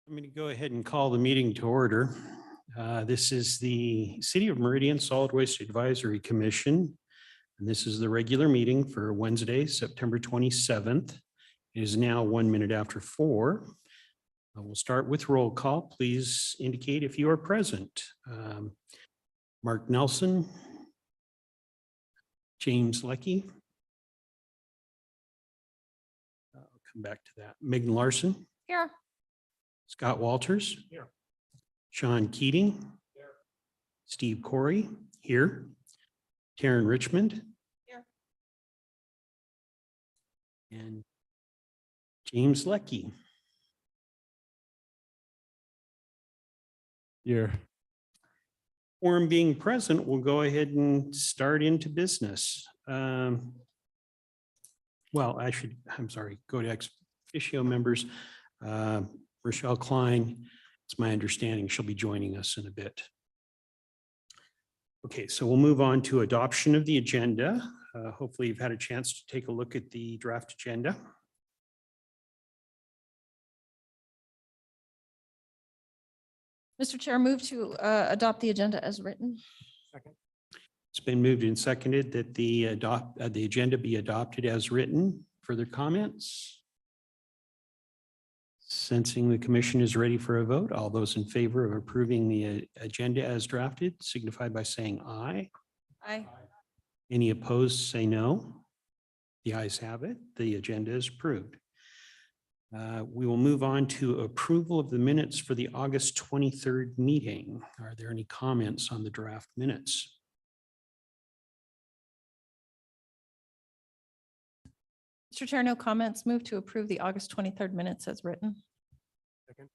I'm going to go ahead and call the meeting to order. This is the City of Meridian Solid Waste Advisory Commission. And this is the regular meeting for Wednesday, September 27th. It is now 1 minute after 4. We'll start with roll call. Please indicate if you are present. Mark Nelson, James Leckie. I'll come back to that. Megan Larson. Here. Scott Walters. Here. Sean Keating. Here. Steve Corey. Here. Taryn Richmond. Here. And James Leckie. Here. Quorum being present, we'll go ahead and start into business. Well, I'm sorry, go to ex officio members. Rochelle Klein, it's my understanding she'll be joining us in a bit. Okay, so we'll move on to adoption of the agenda. Hopefully you've had a chance to take a look at the draft agenda. Mr. Chair, move to adopt the agenda as written. Second. It's been moved and seconded that the agenda be adopted as written. Further comments? Sensing the commission is ready for a vote, all those in favor of approving the agenda as drafted signify by saying aye. Aye. Any opposed, say no. The ayes have it. The agenda is approved. We will move on to approval of the minutes for the August 23rd meeting. Are there any comments on the draft minutes? Mr. Chair, no comments. Move to approve the August 23rd minutes as written. Second.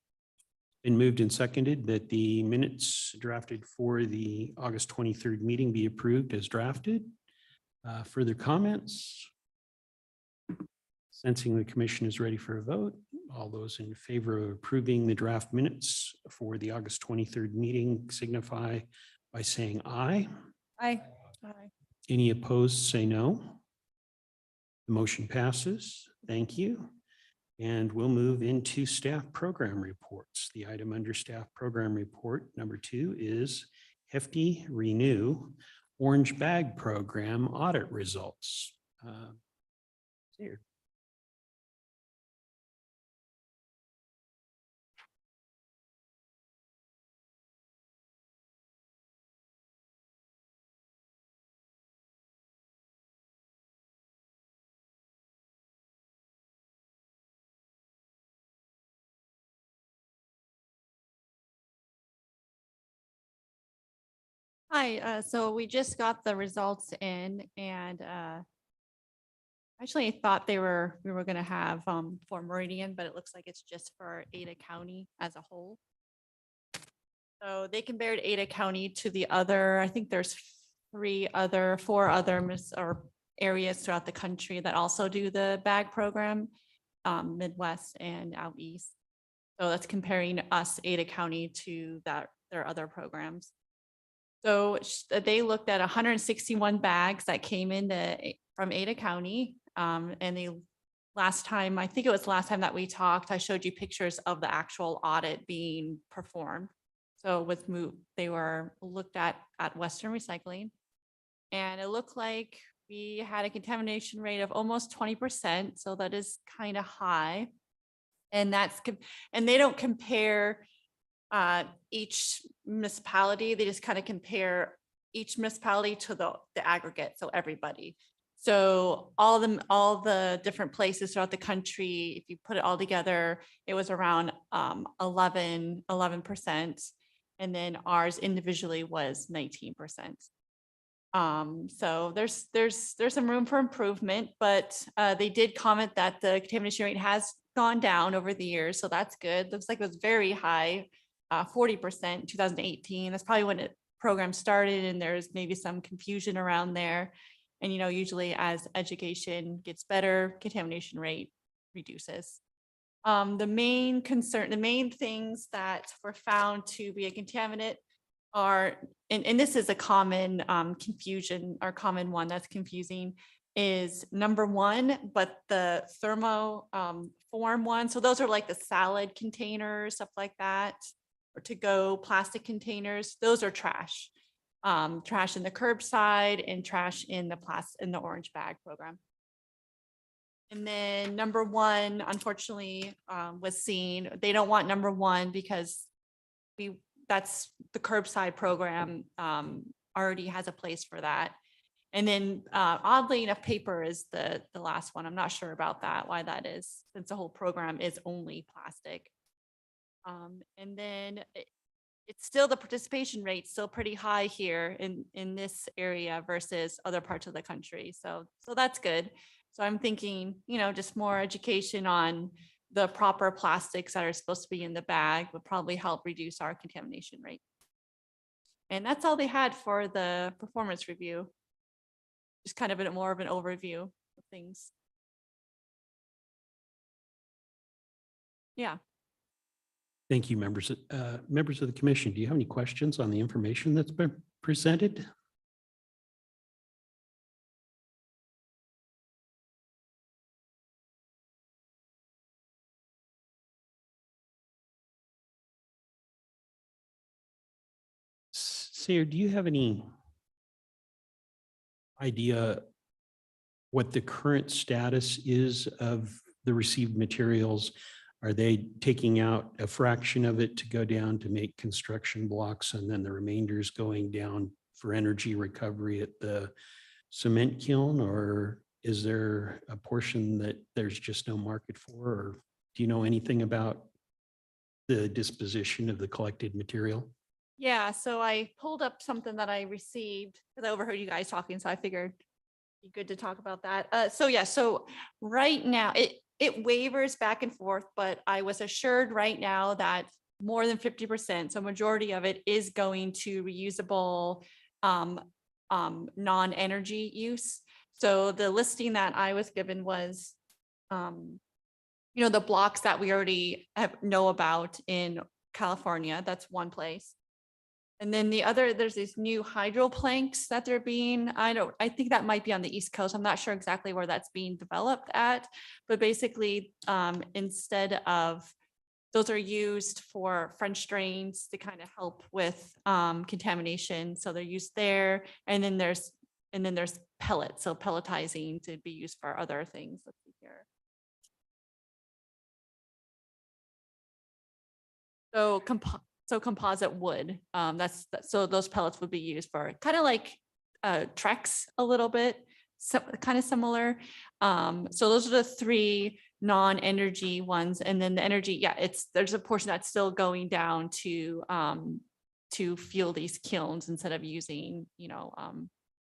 Been moved and seconded that the minutes drafted for the August 23rd meeting be approved as drafted. Further comments? Sensing the commission is ready for a vote. All those in favor of approving the draft minutes for the August 23rd meeting signify by saying aye. Aye. Aye. Any opposed, say no. The motion passes. Thank you. And we'll move into staff program reports. The item under staff program report number 2 is Hefty Renew Orange Bag Program audit results. Here. Hi, so we just got the results in and actually I thought we were going to have for Meridian, but it looks like it's just for Ada County as a whole. So they compared Ada County to the other, I think there's 4 other areas throughout the country that also do the bag program, Midwest and out east. So that's comparing us, Ada County, to their other programs. So they looked at 161 bags that came in from Ada County. And I think it was last time that we talked, I showed you pictures of the actual audit being performed. So they were looked at Western Recycling. And it looked like we had a contamination rate of almost 20%. So that is kind of high. And they don't compare each municipality, they just kind of compare each municipality to the aggregate, so everybody. So all the different places throughout the country, if you put it all together, it was around 11%, and then ours individually was 19%. So there's some room for improvement, but they did comment that the contamination rate has gone down over the years, so that's good. Looks like it was very high. 40% in 2018. That's probably when the program started, and there's maybe some confusion around there. And, usually as education gets better, contamination rate reduces. The main things that were found to be a contaminant are, and this is a common confusion or common one that's confusing, is number one, but the thermo form one, so those are like the salad containers, stuff like that, or to-go plastic containers, those are trash. Trash in the curbside and trash in the orange bag program. And then number one, unfortunately, was seen. They don't want number one because that's the curbside program already has a place for that. And then oddly enough, paper is the last one. I'm not sure about that, why that is, since the whole program is only plastic. And then it's still, the participation rate still pretty high here in this area versus other parts of the country. So that's good. So I'm thinking, just more education on the proper plastics that are supposed to be in the bag would probably help reduce our contamination rate. And that's all they had for the performance review. Just kind of more of an overview of things. Yeah. Thank you, members. Members of the commission, do you have any questions on the information that's been presented? Sarah, do you have any idea what the current status is of the received materials? Are they taking out a fraction of it to go down to make construction blocks, and then the remainder is going down for energy recovery at the cement kiln? Or is there a portion that there's just no market for? Or do you know anything about the disposition of the collected material? Yeah, so I pulled up something that I received because I overheard you guys talking, so I figured it'd be good to talk about that. So right now it wavers back and forth, but I was assured right now that more than 50%, so majority of it is going to reusable non-energy use. So the listing that I was given was the blocks that we already know about in California. That's one place. And then the other, there's these new hydro planks that they're being, I think that might be on the East Coast. I'm not sure exactly where that's being developed at, but basically instead of, those are used for French drains to kind of help with contamination. So they're used there. And then there's pellets. So pelletizing to be used for other things. Let's see here. So composite wood, so those pellets would be used for kind of like Trex a little bit, so kind of similar. So those are the three non-energy ones. And then the energy, there's a portion that's still going down to fuel these kilns instead of using,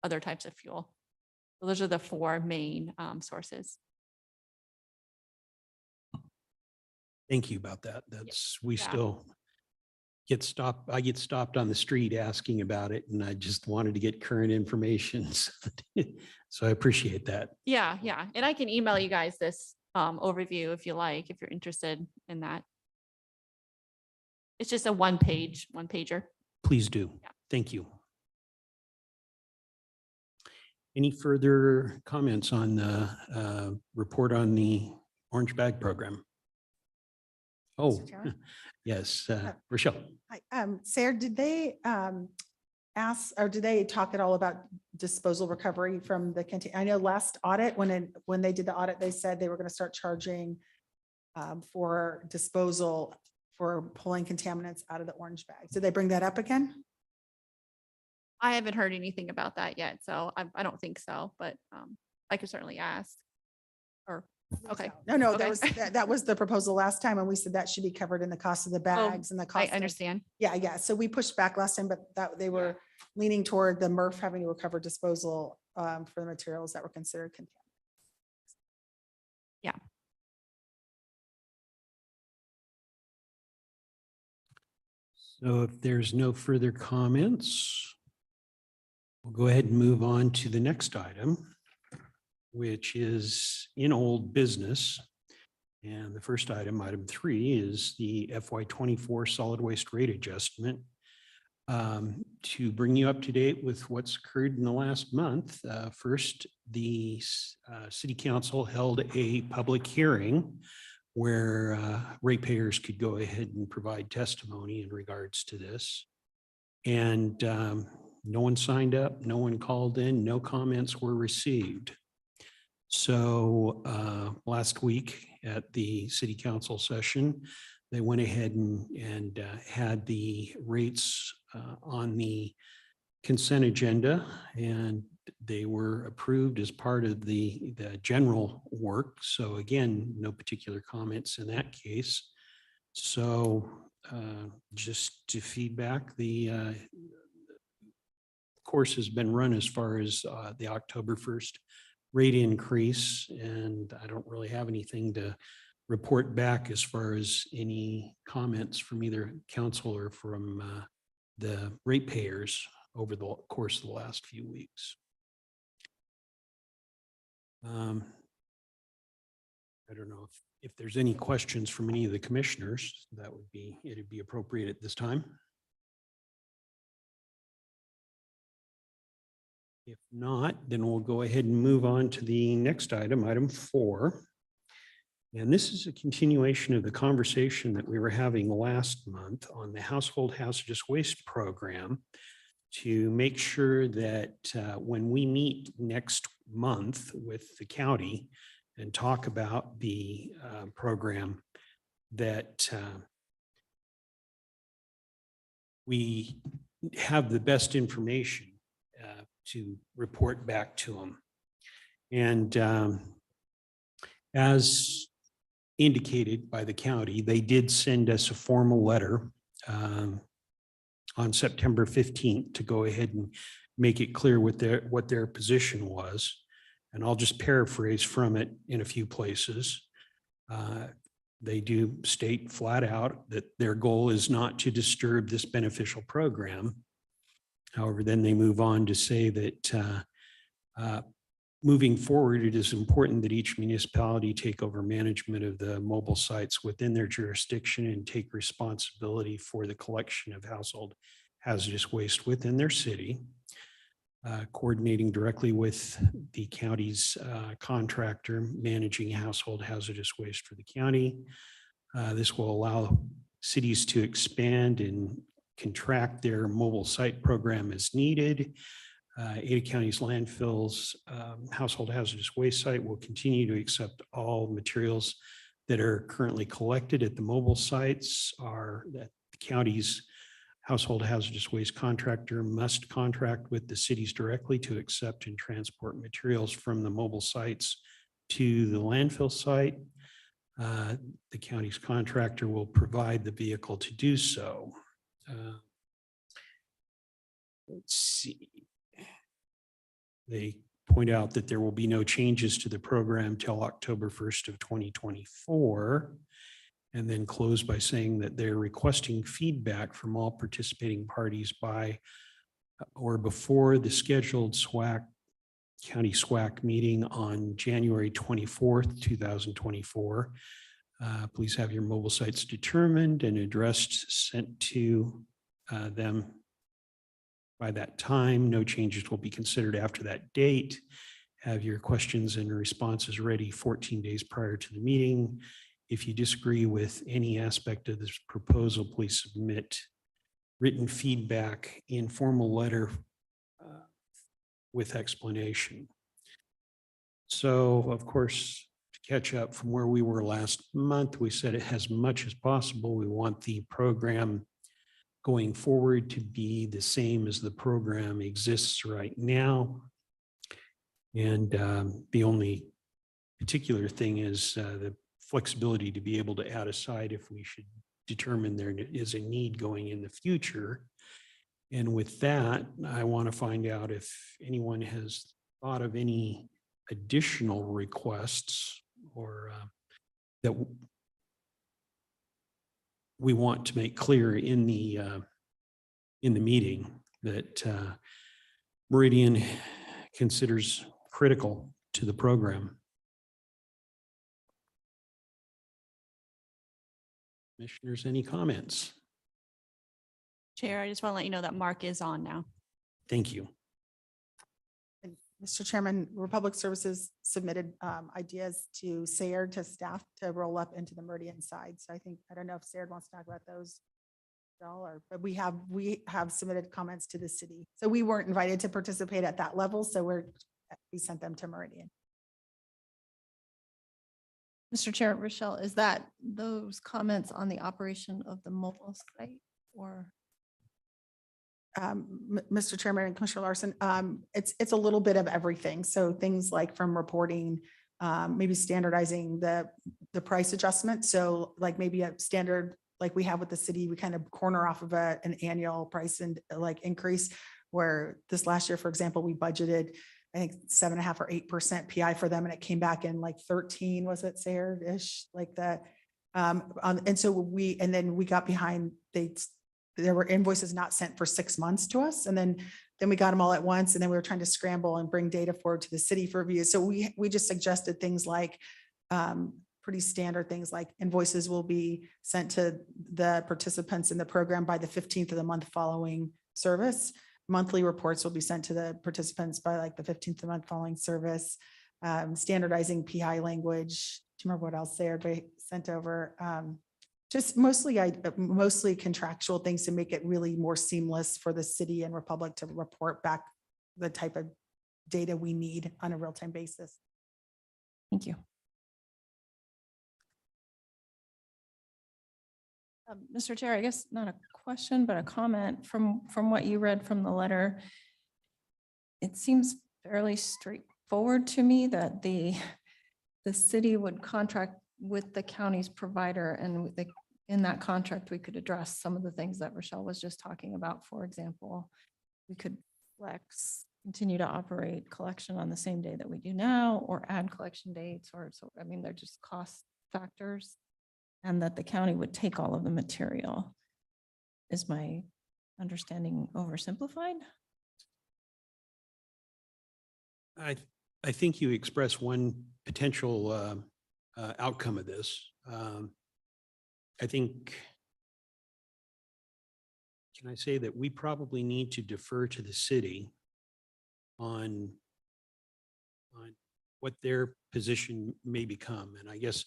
other types of fuel. So those are the four main sources. Thank you about that. We Yeah. still I get stopped on the street asking about it, and I just wanted to get current information. So I appreciate that. Yeah. And I can email you guys this overview if you like, if you're interested in that. It's just a one pager. Please do. Yeah. Thank you. Any further comments on the report on the orange bag program? Oh, Mr. Chairman? yes, Rochelle. Hi, Sarah, did they ask, or did they talk at all about disposal recovery from the container? I know last audit, when they did the audit, they said they were going to start charging for disposal for pulling contaminants out of the orange bags. Did they bring that up again? I haven't heard anything about that yet, so I don't think so, but I could certainly ask. Or, okay. No, Okay. that was the proposal last time, and we said that should be covered in the cost of the bags and the I cost. of- understand. Yeah. So we pushed back last time, but that they were leaning toward the MRF having to recover disposal for the materials that were considered contaminated. Yeah. So if there's no further comments, we'll go ahead and move on to the next item, which is in old business. And the first item, item 3, is the FY24 solid waste rate adjustment. To bring you up to date with what's occurred in the last month, first, the city council held a public hearing where ratepayers could go ahead and provide testimony in regards to this. And no one signed up, no one called in, no comments were received. So last week at the city council session, they went ahead and had the rates on the consent agenda, and they were approved as part of the general work. So again, no particular comments in that case. So just to feedback, the course has been run as far as the October 1st rate increase, and I don't really have anything to report back as far as any comments from either council or from the ratepayers over the course of the last few weeks. I don't know if there's any questions from any of the commissioners, it'd be appropriate at this time. If not, then we'll go ahead and move on to the next item, item 4. And this is a continuation of the conversation that we were having last month on the household hazardous waste program, to make sure that when we meet next month with the county and talk about the program, that we have the best information to report back to them. And as indicated by the county, they did send us a formal letter on September 15th to go ahead and make it clear what their position was. And I'll just paraphrase from it in a few places. They do state flat out that their goal is not to disturb this beneficial program. However, then they move on to say that moving forward, it is important that each municipality take over management of the mobile sites within their jurisdiction and take responsibility for the collection of household hazardous waste within their city, coordinating directly with the county's contractor managing household hazardous waste for the county. This will allow cities to expand and contract their mobile site program as needed. Ada County's landfills household hazardous waste site will continue to accept all materials that are currently collected at the mobile sites. Are that the county's household hazardous waste contractor must contract with the cities directly to accept and transport materials from the mobile sites to the landfill site. The county's contractor will provide the vehicle to do so. Let's see. They point out that there will be no changes to the program till October 1st of 2024, and then close by saying that they're requesting feedback from all participating parties by or before the scheduled county SWAC meeting on January 24th, 2024. Please have your mobile sites determined and addressed, sent to them by that time. No changes will be considered after that date. Have your questions and responses ready 14 days prior to the meeting. If you disagree with any aspect of this proposal, please submit written feedback in formal letter with explanation. So, of course, to catch up from where we were last month, we said it as much as possible. We want the program going forward to be the same as the program exists right now. And the only particular thing is the flexibility to be able to add aside if we should determine there is a need going in the future. And with that, I want to find out if anyone has thought of any additional requests or that we want to make clear in the meeting that Meridian considers critical to the program. Commissioners, any comments? Chair, I just want to let you know that Mark is on now. Thank you. And Mr. Chairman, Republic Services submitted ideas to SARE, to staff, to roll up into the Meridian side. So I don't know if SARE wants to talk about those at all, or, but we have submitted comments to the city. So we weren't invited to participate at that level, so we sent them to Meridian. Mr. Chair, Rochelle, is that those comments on the operation of the mobile site or? Mr. Chairman and Commissioner Larson, it's a little bit of everything. So things like from reporting, maybe standardizing the price adjustment. So like maybe a standard, like we have with the city, we kind of corner off of an annual price and like increase, where this last year, for example, we budgeted, I think 7.5 or 8% PI for them, and it came back in like 13, was it, Sarah-ish, like that. And so then we got behind, there were invoices not sent for 6 months to us. And then we got them all at once. And then we were trying to scramble and bring data forward to the city for review. So we just suggested things like pretty standard things like invoices will be sent to the participants in the program by the 15th of the month following service. Monthly reports will be sent to the participants by like the 15th of the month following service. Standardizing PI language. Do you remember what else they sent over? Just mostly contractual things to make it really more seamless for the city and Republic to report back the type of data we need on a real-time basis. Thank you. Mr. Chair, I guess not a question, but a comment from what you read from the letter. It seems fairly straightforward to me that the city would contract with the county's provider, and in that contract, we could address some of the things that Rochelle was just talking about. For example, we could continue to operate collection on the same day that we do now, or add collection dates, or so, I mean, they're just cost factors, and that the county would take all of the material. Is my understanding oversimplified? I think you express one potential outcome of this. I think, can I say that we probably need to defer to the city on what their position may become. And I guess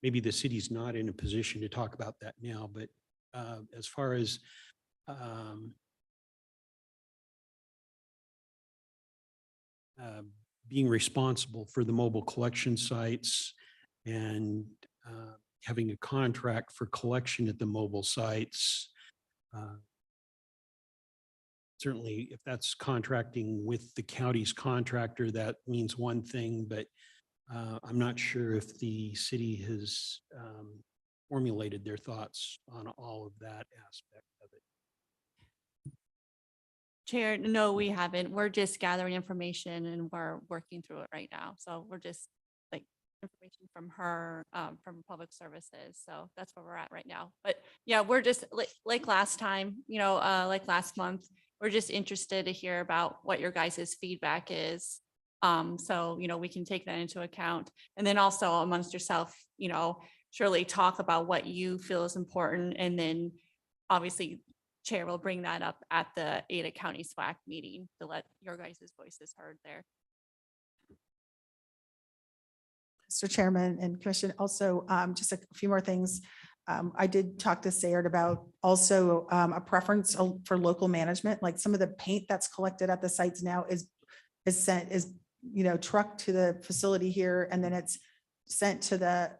maybe the city's not in a position to talk about that now, but as far as being responsible for the mobile collection sites and having a contract for collection at the mobile sites. Certainly, if that's contracting with the county's contractor, that means one thing, but I'm not sure if the city has formulated their thoughts on all of that aspect of it. Chair, no, we haven't. We're just gathering information and we're working through it right now. So we're just like information from her, from public services. So that's where we're at right now. But yeah, we're just like last time, like last month, we're just interested to hear about what your guys' feedback is. So, we can take that into account. And then also amongst yourself, surely talk about what you feel is important. And then obviously Chair will bring that up at the Ada County SWAC meeting to let your guys' voices heard there. Mr. Chairman and Commission, also just a few more things. I did talk to Sayard about also a preference for local management, like some of the paint that's collected at the sites now is trucked to the facility here, and then it's sent to the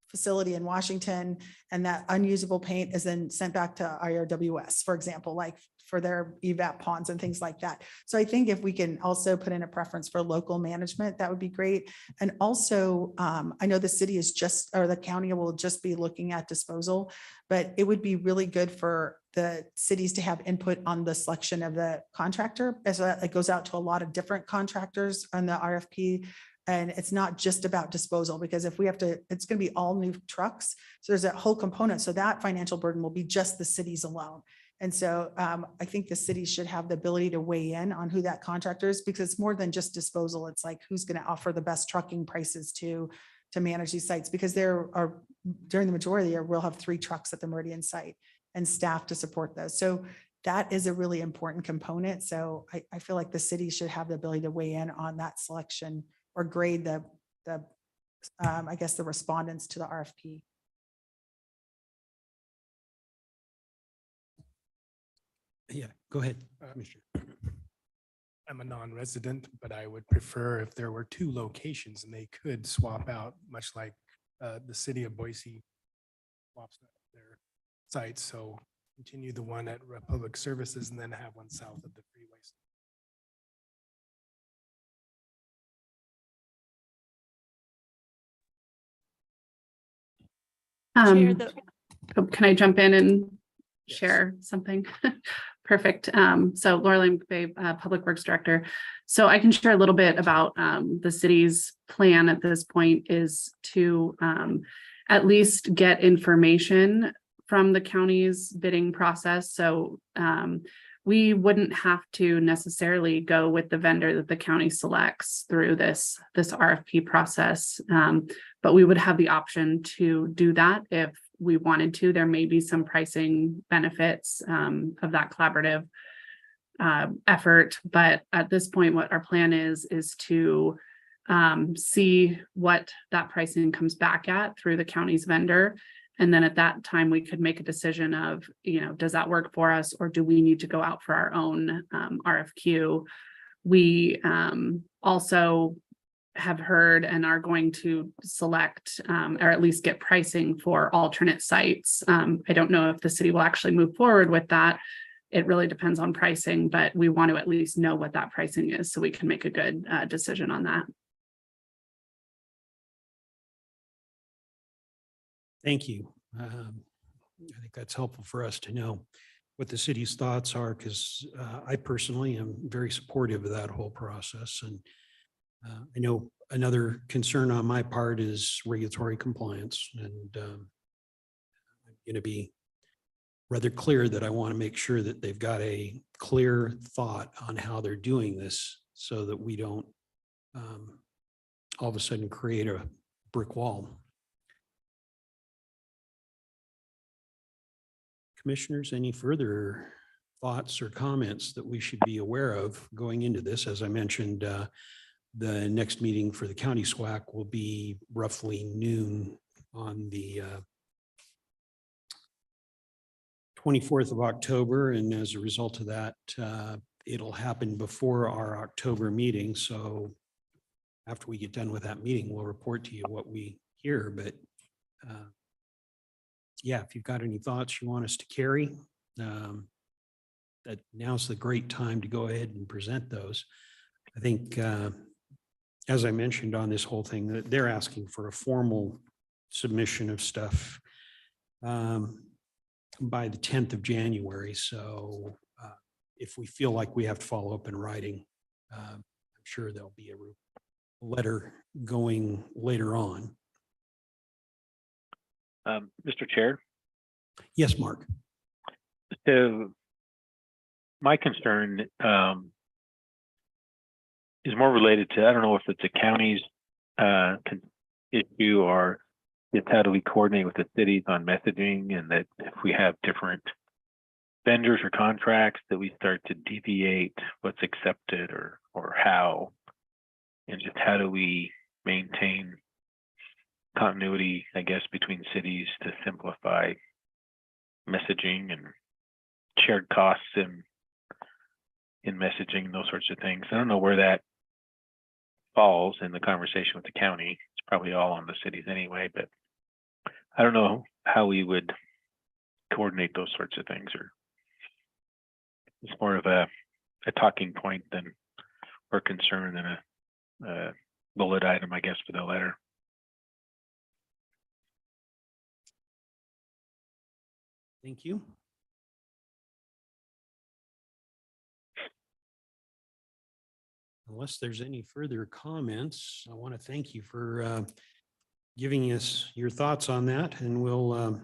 facility in Washington, and that unusable paint is then sent back to IRWS, for example, like for their evap ponds and things like that. So I think if we can also put in a preference for local management, that would be great. And also, I know the city is or the county will just be looking at disposal, but it would be really good for the cities to have input on the selection of the contractor, as it goes out to a lot of different contractors on the RFP. And it's not just about disposal, because if we have to, it's going to be all new trucks. So there's a whole component. So that financial burden will be just the cities alone. And so I think the city should have the ability to weigh in on who that contractor is, because it's more than just disposal. It's like, who's going to offer the best trucking prices to manage these sites, because there are, during the majority of the year, we'll have 3 trucks at the Meridian site and staff to support those. So that is a really important component. So I feel like the city should have the ability to weigh in on that selection or grade the I guess, the respondents to the RFP. Yeah, go ahead. Commissioner. I'm a non-resident, but I would prefer if there were two locations and they could swap out, much like the city of Boise swaps their sites. So continue the one at Public Services and then have one south of the freeways. Chair, Can I jump in and Yes. share something? Perfect. So Laura McVeigh, Public Works Director. So I can share a little bit about the city's plan at this point is to at least get information from the county's bidding process. So we wouldn't have to necessarily go with the vendor that the county selects through this RFP process. But we would have the option to do that if we wanted to. There may be some pricing benefits of that collaborative effort. But at this point, what our plan is to see what that pricing comes back at through the county's vendor. And then at that time, we could make a decision of, does that work for us, or do we need to go out for our own RFQ? We also have heard and are going to select or at least get pricing for alternate sites. I don't know if the city will actually move forward with that. It really depends on pricing, but we want to at least know what that pricing is so we can make a good decision on that. Thank you. I think that's helpful for us to know what the city's thoughts are, because I personally am very supportive of that whole process. And I know another concern on my part is regulatory compliance. And I'm going to be rather clear that I want to make sure that they've got a clear thought on how they're doing this so that we don't all of a sudden create a brick wall. Commissioners, any further thoughts or comments that we should be aware of going into this? As I mentioned, the next meeting for the county SWAC will be roughly noon on the 24th of October. And as a result of that, it'll happen before our October meeting. So after we get done with that meeting, we'll report to you what we hear. But yeah, if you've got any thoughts you want us to carry, that now's the great time to go ahead and present those. I think, as I mentioned on this whole thing, that they're asking for a formal submission of stuff by the 10th of January. So if we feel like we have to follow up in writing, I'm sure there'll be a letter going later on. Mr. Chair, Yes, Mark. so my concern is more related to, I don't know if it's a county's issue or it's how do we coordinate with the cities on messaging, and that if we have different vendors or contracts that we start to deviate what's accepted or how, and just how do we maintain continuity, I guess, between cities to simplify messaging and shared costs in messaging and those sorts of things. I don't know where that falls in the conversation with the county. It's probably all on the cities anyway, but I don't know how we would coordinate those sorts of things, or it's more of a talking point than or concern than a bullet item, I guess, for the letter. Thank you. Unless there's any further comments, I want to thank you for giving us your thoughts on that, and we'll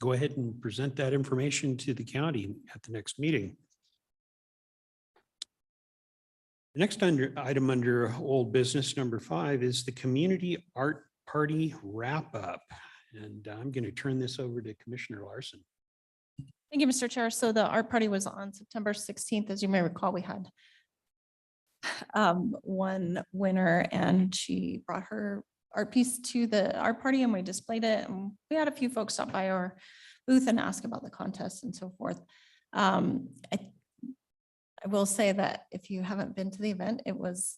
go ahead and present that information to the county at the next meeting. The next item under old business number 5 is the community art party wrap up. And I'm going to turn this over to Commissioner Larson. Thank you, Mr. Chair. So the art party was on September 16th. As you may recall, we had one winner and she brought her art piece to the art party and we displayed it. And we had a few folks stop by our booth and ask about the contest and so forth. I will say that if you haven't been to the event, it was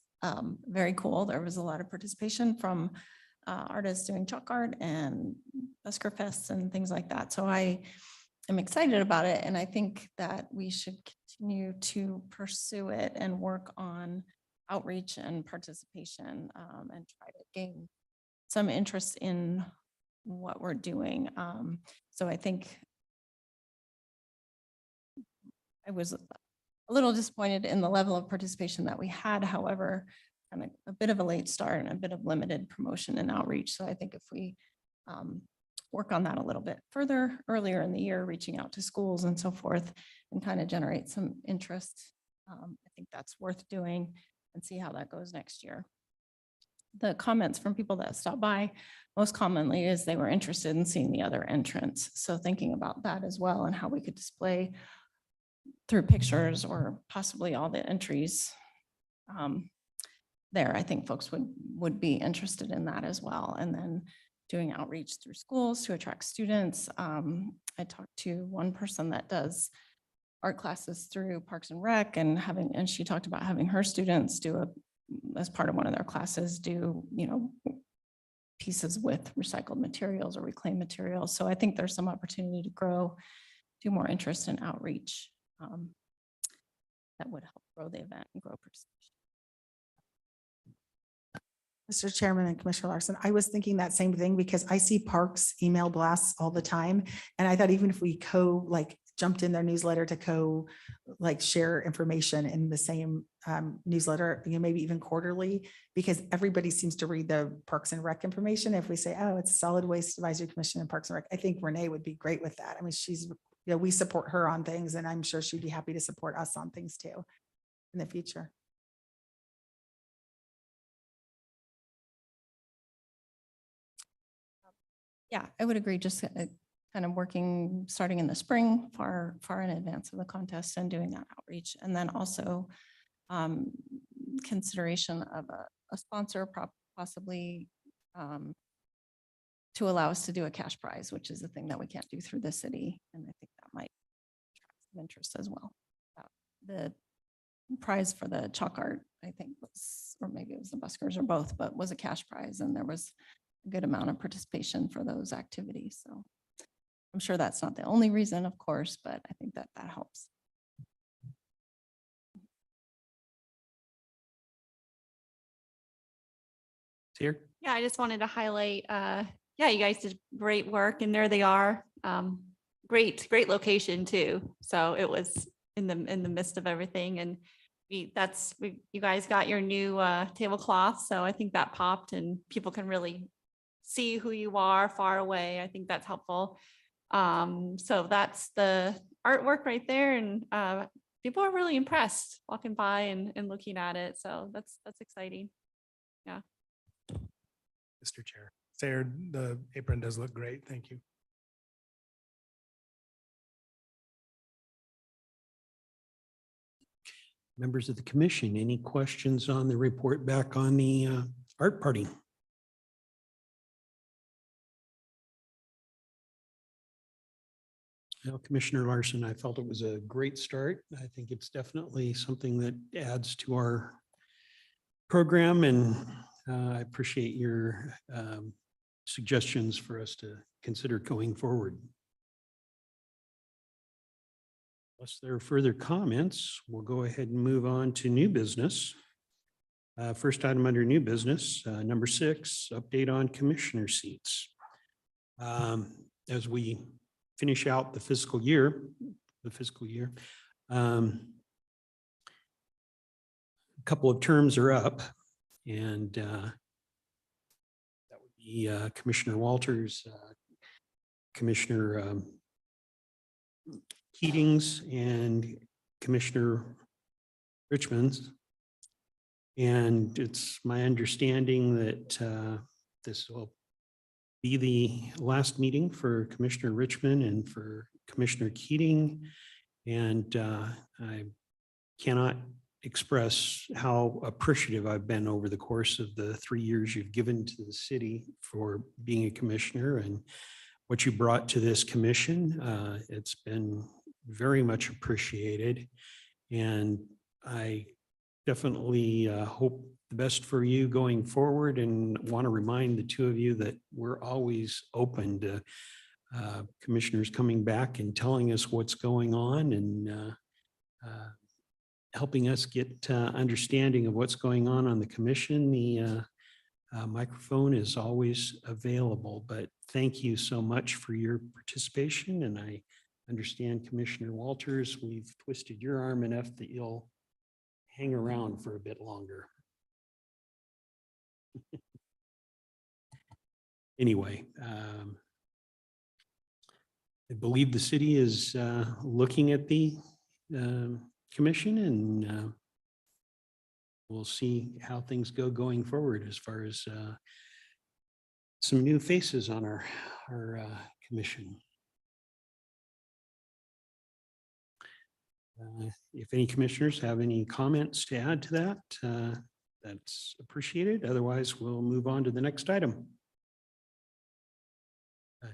very cool. There was a lot of participation from artists doing chalk art and busker fests and things like that. So I am excited about it. And I think that we should continue to pursue it and work on outreach and participation and try to gain some interest in what we're doing. So I think I was a little disappointed in the level of participation that we had. However, kind of a bit of a late start and a bit of limited promotion and outreach. So I think if we work on that a little bit further earlier in the year, reaching out to schools and so forth and kind of generate some interest, I think that's worth doing and see how that goes next year. The comments from people that stop by most commonly is they were interested in seeing the other entrants. So thinking about that as well and how we could display through pictures or possibly all the entries there. I think folks would be interested in that as well. And then doing outreach through schools to attract students. I talked to one person that does art classes through Parks and Rec and she talked about having her students do as part of one of their classes, do, pieces with recycled materials or reclaimed materials. So I think there's some opportunity to grow, do more interest in outreach. That would help grow the event and grow participation. Mr. Chairman and Commissioner Larson, I was thinking that same thing because I see parks email blasts all the time. And I thought even if we jumped in their newsletter to share information in the same newsletter, maybe even quarterly, because everybody seems to read the Parks and Rec information. If we say, oh, it's Solid Waste Advisory Commission and Parks and Rec, I think Renee would be great with that. I mean, we support her on things and I'm sure she'd be happy to support us on things too in the future. Yeah, I would agree. Just kind of working, starting in the spring, far in advance of the contest and doing that outreach. And then also consideration of a sponsor possibly to allow us to do a cash prize, which is the thing that we can't do through the city. And I think that might attract some interest as well. The prize for the chalk art, I think was, or maybe it was the buskers or both, but was a cash prize. And there was a good amount of participation for those activities. So I'm sure that's not the only reason, of course, but I think that helps. Here. Yeah, I just wanted to highlight, yeah, you guys did great work and there they are. Great location too. So it was in the midst of everything. And you guys got your new tablecloth. So I think that popped and people can really see who you are far away. I think that's helpful. So that's the artwork right there. And people are really impressed walking by and looking at it. So that's exciting. Yeah. Mr. Chair. Sarah, the apron does look great. Thank you. Members of the commission, any questions on the report back on the art party? Well, Commissioner Larson, I felt it was a great start. I think it's definitely something that adds to our program, and I appreciate your suggestions for us to consider going forward. Unless there are further comments, we'll go ahead and move on to new business. First item under new business, number 6, update on commissioner seats. As we finish out the fiscal year, a couple of terms are up, and that would be Commissioner Walters, Commissioner Keatings, and Commissioner Richmond's. And it's my understanding that this will be the last meeting for Commissioner Richmond and for Commissioner Keating. And I cannot express how appreciative I've been over the course of the 3 years you've given to the city for being a commissioner and what you brought to this commission. It's been very much appreciated. And I definitely hope the best for you going forward, and want to remind the two of you that we're always open to commissioners coming back and telling us what's going on and helping us get understanding of what's going on the commission. The microphone is always available, but thank you so much for your participation. And I understand, Commissioner Walters, we've twisted your arm enough that you'll hang around for a bit longer. Anyway, I believe the city is looking at the commission, and we'll see how things go going forward as far as some new faces on our commission. If any commissioners have any comments to add to that, that's appreciated. Otherwise, we'll move on to the next item.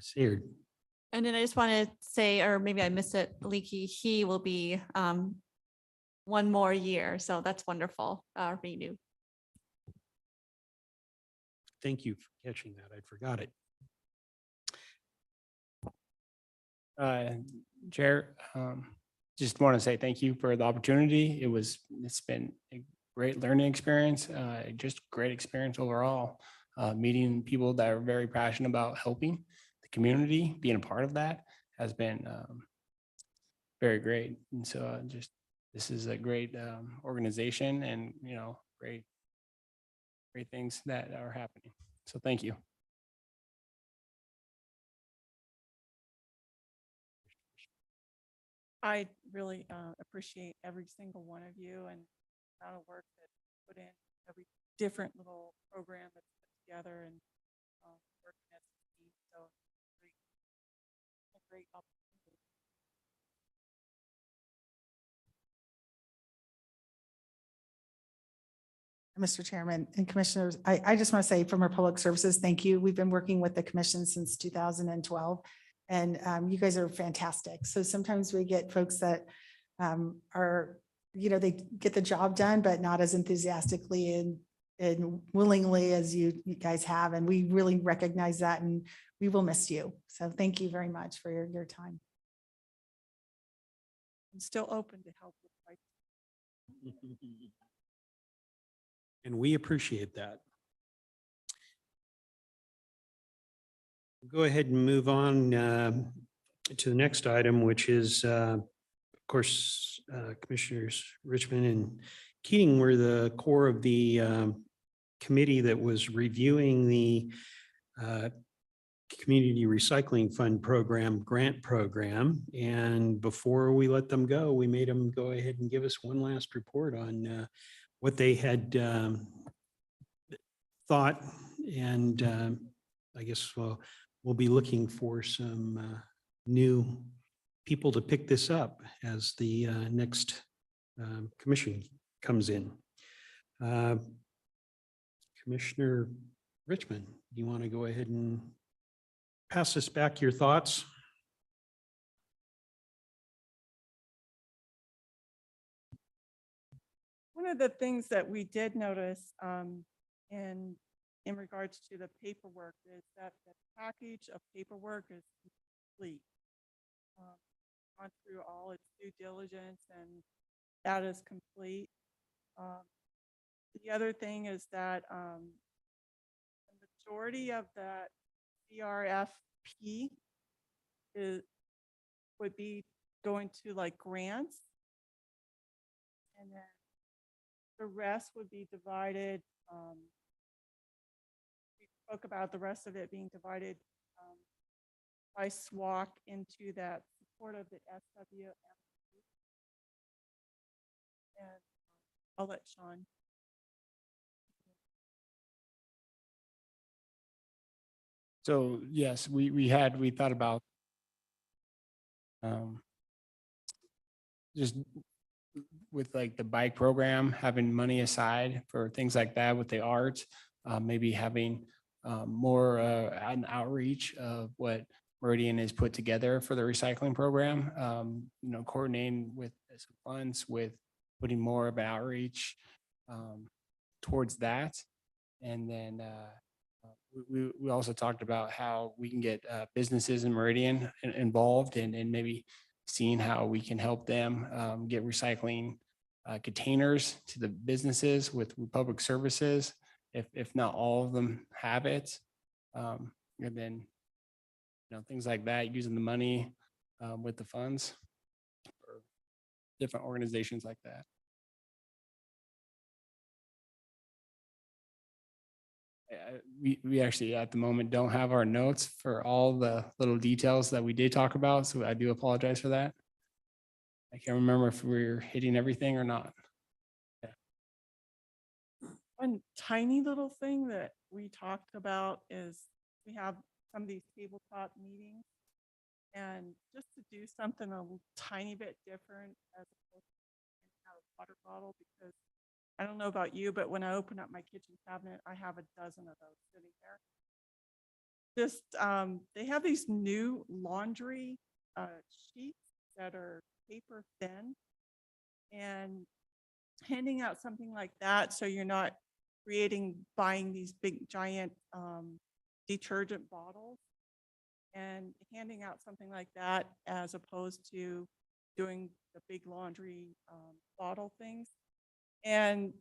Sayard. And then I just want to say, or maybe I missed it, Leaky, he will be one more year. So that's wonderful. Renew. Thank you for catching that. I forgot it. Chair, just want to say thank you for the opportunity. It's been a great learning experience, just great experience overall. Meeting people that are very passionate about helping the community, being a part of that has been very great. And so this is a great organization, and great things that are happening. So thank you. I really appreciate every single one of you and the amount of work that put in every different little program that's put together and working as a team. So a great opportunity. Mr. Chairman and Commissioners, I just want to say from our public services, thank you. We've been working with the commission since 2012, and you guys are fantastic. So sometimes we get folks that are, they get the job done, but not as enthusiastically and willingly as you guys have. And we really recognize that, and we will miss you. So thank you very much for your time. I'm still open to help with my And we appreciate that. Go ahead and move on to the next item, which is, of course, Commissioners Richmond and Keating were the core of the committee that was reviewing the Community Recycling Fund Program grant program. And before we let them go, we made them go ahead and give us one last report on what they had thought. And I guess we'll be looking for some new people to pick this up as the next commission comes in. Commissioner Richmond, you want to go ahead and pass us back your thoughts? One of the things that we did notice in regards to the paperwork is that the package of paperwork is complete. Gone through all its due diligence, and that is complete. The other thing is that the majority of that CRFP would be going to like grants, and then the rest would be divided. We spoke about the rest of it being divided by SWAC into that support of the SWM. And I'll let Sean. So yes, we thought about Just with like the bike program, having money aside for things like that with the arts, maybe having more an outreach of what Meridian has put together for the recycling program, coordinating with some funds with putting more of an outreach towards that. And then we also talked about how we can get businesses in Meridian involved and maybe seeing how we can help them get recycling containers to the businesses with public services, if not all of them have it. And then, things like that, using the money with the funds for different organizations like that. We actually at the moment don't have our notes for all the little details that we did talk about, so I do apologize for that. I can't remember if we're hitting everything or not. One tiny little thing that we talked about is we have some of these tabletop meetings. And just to do something a tiny bit different as opposed to a water bottle, because I don't know about you, but when I open up my kitchen cabinet, I have a dozen of those sitting there. Just, they have these new laundry sheets that are paper thin, and handing out something like that so you're not buying these big giant detergent bottles, and handing out something like that as opposed to doing the big laundry bottle things. And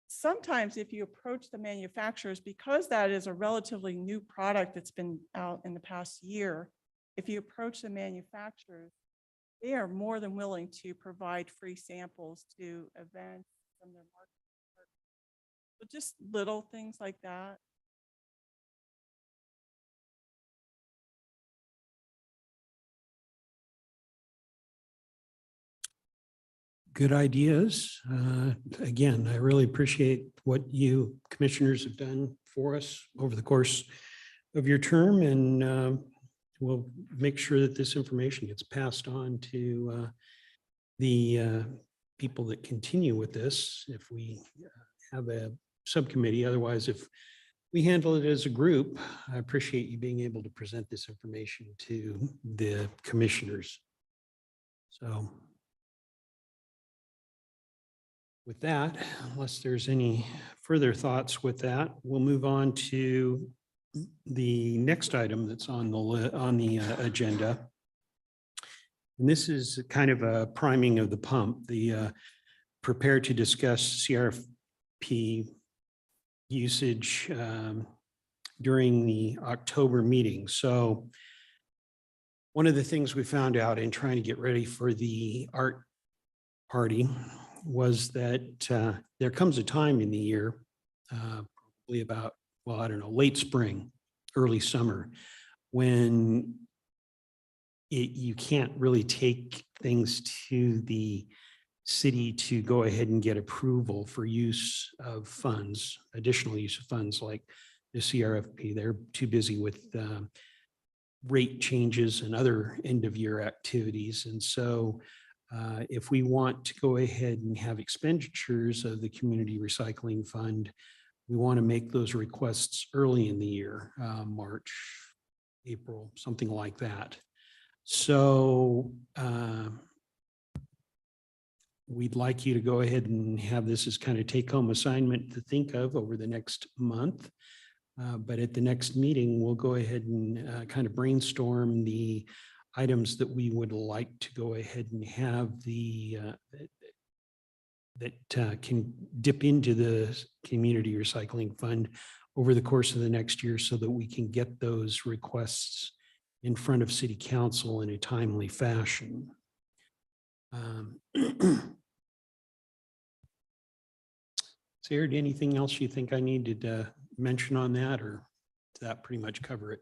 sometimes if you approach the manufacturers, because that is a relatively new product that's been out in the past year, if you approach the manufacturers, they are more than willing to provide free samples to events from their market. So just little things like that. Good ideas. Again, I really appreciate what you commissioners have done for us over the course of your term, and we'll make sure that this information gets passed on to the people that continue with this. If we have a subcommittee, otherwise, if we handle it as a group, I appreciate you being able to present this information to the commissioners. So with that, unless there's any further thoughts with that, we'll move on to the next item that's on the agenda. And this is kind of a priming of the pump, the prepare to discuss CRFP usage during the October meeting. So one of the things we found out in trying to get ready for the art party was that there comes a time in the year, probably about, well, I don't know, late spring, early summer, when you can't really take things to the city to go ahead and get approval for use of funds, additional use of funds like the CRFP. They're too busy with rate changes and other end of year activities. And so if we want to go ahead and have expenditures of the community recycling fund, we want to make those requests early in the year, March, April, something like that. So we'd like you to go ahead and have this as kind of take-home assignment to think of over the next month. But at the next meeting, we'll go ahead and kind of brainstorm the items that we would like to go ahead and have that can dip into the community recycling fund over the course of the next year so that we can get those requests in front of city council in a timely fashion. Sarah, anything else you think I needed to mention on that, or did that pretty much cover it?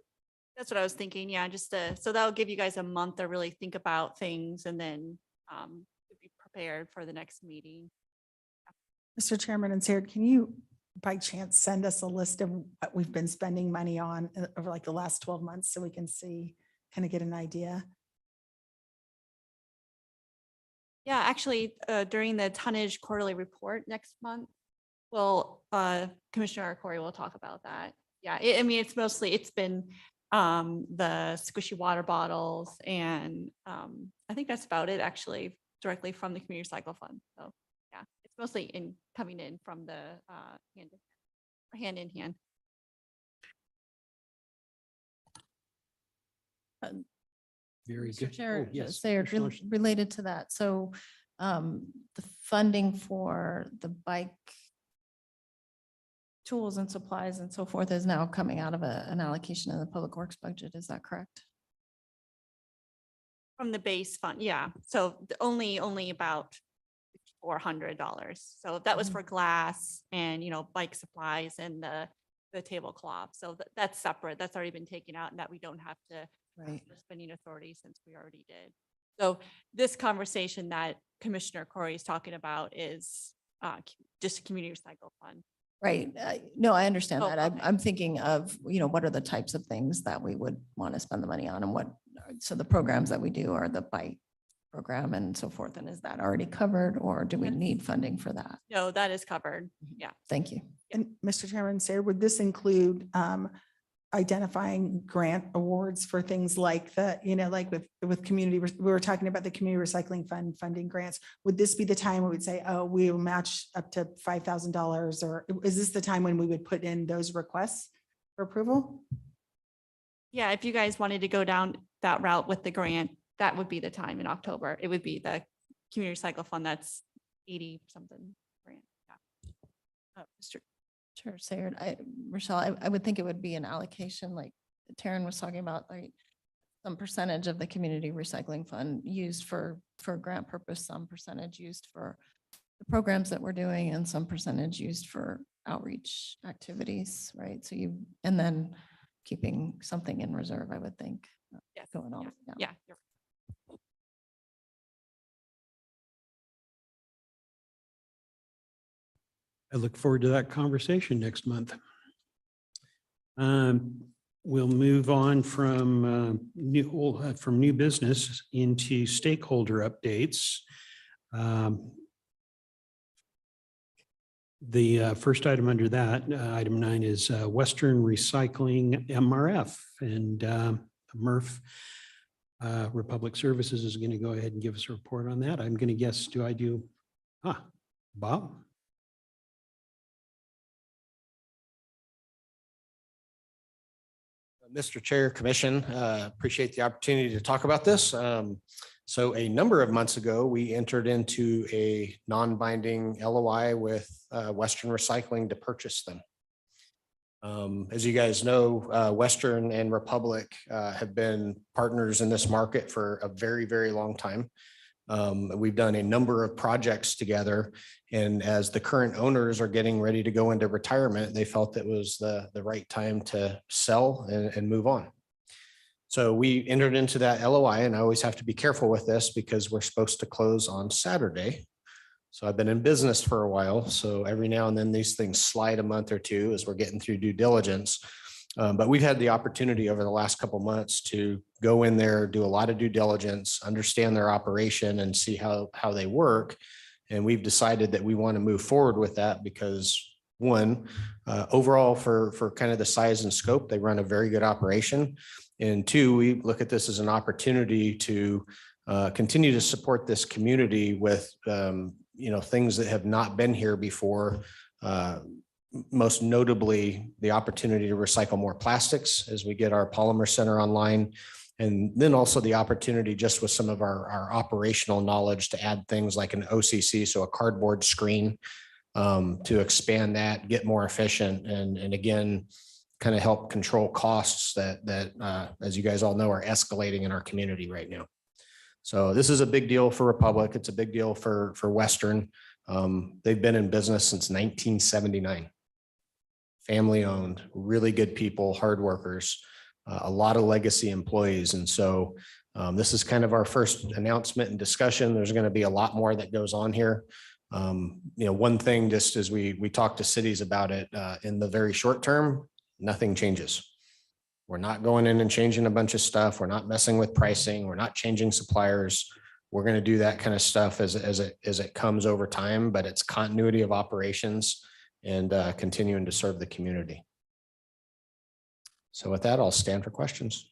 That's what I was thinking. Yeah, just so that'll give you guys a month to really think about things and then be prepared for the next meeting. Mr. Chairman and Sarah, can you by chance send us a list of what we've been spending money on over like the last 12 months so we can see, kind of get an idea? Yeah, actually, during the tonnage quarterly report next month, well, Commissioner Corey will talk about that. Yeah, I mean, it's been the squishy water bottles and I think that's about it actually, directly from the community cycle fund. So yeah, it's mostly coming in from the hand in hand. Very Mr. good. Chair, Oh, yes. Sayard, Commissioner Larson. related to that, so the funding for the bike tools and supplies and so forth is now coming out of an allocation in the public works budget, is that correct? From the base fund, yeah. So only about $400. So that was Mhm. for glass and, bike supplies and the tablecloth. So that's separate. That's already been taken out and that we don't have to Right. for spending authority since we already did. So this conversation that Commissioner Corey is talking about is just a community recycle fund. Right. No, I understand Oh, that. okay. I'm thinking of, what are the types of things that we would want to spend the money on and so the programs that we do are the bike program and so forth. And is that already covered or do we need funding for that? No, that is covered. Yeah. Thank you. And Mr. Chairman, Sarah, would this include identifying grant awards for things like like with community, we were talking about the community recycling fund funding grants. Would this be the time we would say, oh, we will match up to $5,000, or is this the time when we would put in those requests for approval? Yeah, if you guys wanted to go down that route with the grant, that would be the time in October. It would be the community cycle fund that's 80 something grant. Yeah. Mr. Chair Sayard, Rochelle, I would think it would be an allocation like Taryn was talking about, like some percentage of the community recycling fund used for grant purpose, some percentage used for the programs that we're doing and some percentage used for outreach activities, right? So and then keeping something in reserve, I would think. Yes. Going on. Yeah. Yeah. Yeah. I look forward to that conversation next month. We'll move on from new business into stakeholder updates. The first item under that, item 9, is Western Recycling MRF, and MRF Republic Services is going to go ahead and give us a report on that. I'm going to guess, Bob? Mr. Chair, Commission, appreciate the opportunity to talk about this. So a number of months ago, we entered into a non-binding LOI with Western Recycling to purchase them. As you guys know, Western and Republic have been partners in this market for a very, very long time. We've done a number of projects together, and as the current owners are getting ready to go into retirement, they felt it was the right time to sell and move on. So we entered into that LOI, and I always have to be careful with this because we're supposed to close on Saturday. So I've been in business for a while, so every now and then these things slide a month or two as we're getting through due diligence. But we've had the opportunity over the last couple of months to go in there, do a lot of due diligence, understand their operation and see how they work. And we've decided that we want to move forward with that because one, overall for kind of the size and scope, they run a very good operation. And two, we look at this as an opportunity to continue to support this community with things that have not been here before. Most notably, the opportunity to recycle more plastics as we get our polymer center online. And then also the opportunity just with some of our operational knowledge to add things like an OCC, so a cardboard screen, to expand that, get more efficient, and again, kind of help control costs that as you guys all know, are escalating in our community right now. So this is a big deal for Republic. It's a big deal for Western. They've been in business since 1979. Family owned, really good people, hard workers, a lot of legacy employees. And so this is kind of our first announcement and discussion. There's going to be a lot more that goes on here. One thing, just as we talk to cities about it, in the very short term, nothing changes. We're not going in and changing a bunch of stuff. We're not messing with pricing. We're not changing suppliers. We're going to do that kind of stuff as it comes over time, but it's continuity of operations and continuing to serve the community. So with that, I'll stand for questions.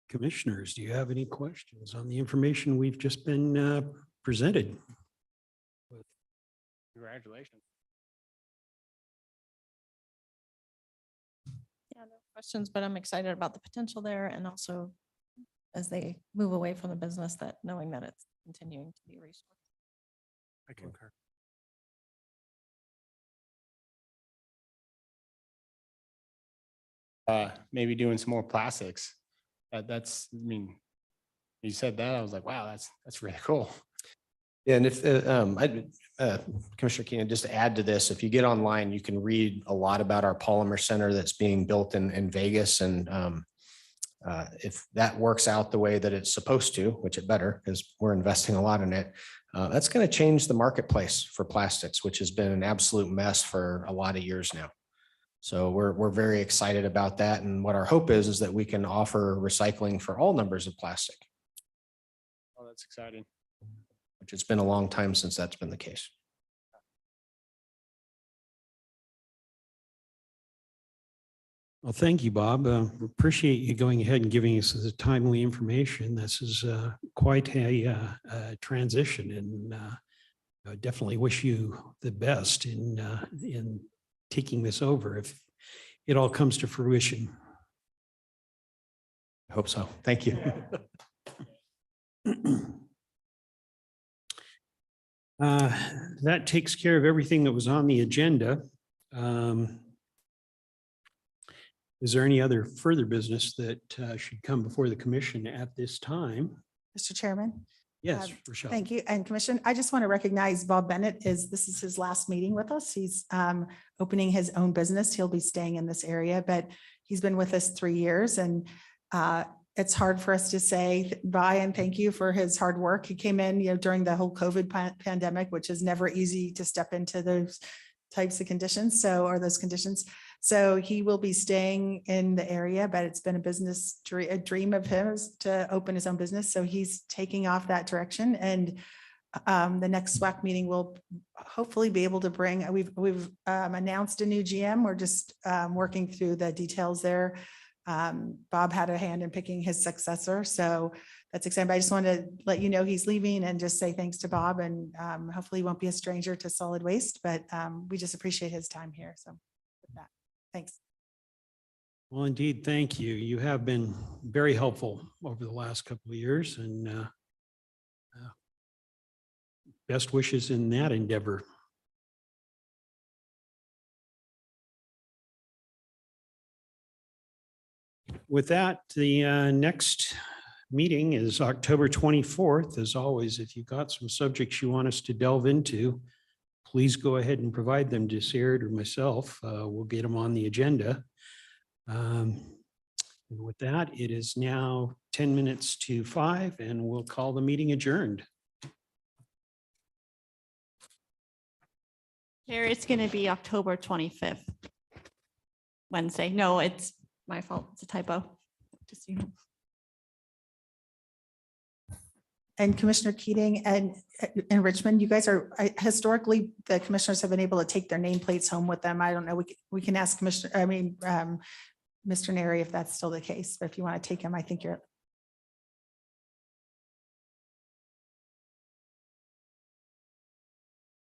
Commissioners, do you have any questions on the information we've just been presented? Congratulations. Yeah, no questions, but I'm excited about the potential there and also as they move away from the business, that knowing that it's continuing to be a resource. I concur. Maybe doing some more plastics. That's, I mean, you said that, I was like, wow, that's really cool. Yeah, and if, Commissioner Keenan, just to add to this, if you get online, you can read a lot about our polymer center that's being built in Vegas. And if that works out the way that it's supposed to, which it better, because we're investing a lot in it, that's going to change the marketplace for plastics, which has been an absolute mess for a lot of years now. So we're very excited about that. And what our hope is that we can offer recycling for all numbers of plastic, Oh, that's exciting. which it's been a long time since that's been the case. Well, thank you, Bob. Appreciate you going ahead and giving us the timely information. This is quite a transition, and I definitely wish you the best in taking this over if it all comes to fruition. I hope so. Thank you. That takes care of everything that was on the agenda. Is there any other further business that should come before the commission at this time? Mr. Chairman. Yes, Rochelle. Thank you. And Commission, I just want to recognize Bob Bennett this is his last meeting with us. He's opening his own business. He'll be staying in this area, but he's been with us 3 years, and it's hard for us to say bye and thank you for his hard work. He came in, during the whole COVID pandemic, which is never easy to step into those types of conditions. Or those conditions. So he will be staying in the area, but it's been a dream of his to open his own business. So he's taking off that direction. And the next SWAC meeting will hopefully be able to bring, we've announced a new GM. We're just working through the details there. Bob had a hand in picking his successor. So that's exciting. But I just want to let you know he's leaving and just say thanks to Bob, and hopefully he won't be a stranger to solid waste, but we just appreciate his time here. So with that, thanks. Well, indeed, thank you. You have been very helpful over the last couple of years, and best wishes in that endeavor. With that, the next meeting is October 24th. As always, if you've got some subjects you want us to delve into, please go ahead and provide them to Sarah or myself. We'll get them on the agenda. And with that, it is now 10 minutes to 5, and we'll call the meeting adjourned. Chair, it's going to be October 25th. Wednesday. No, it's my fault. It's a typo. Just so you know. And Commissioner Keating and Richmond, you guys are historically, the commissioners have been able to take their nameplates home with them. I don't know. We can ask Mr. Neri if that's still the case. But if you want to take them, I think you're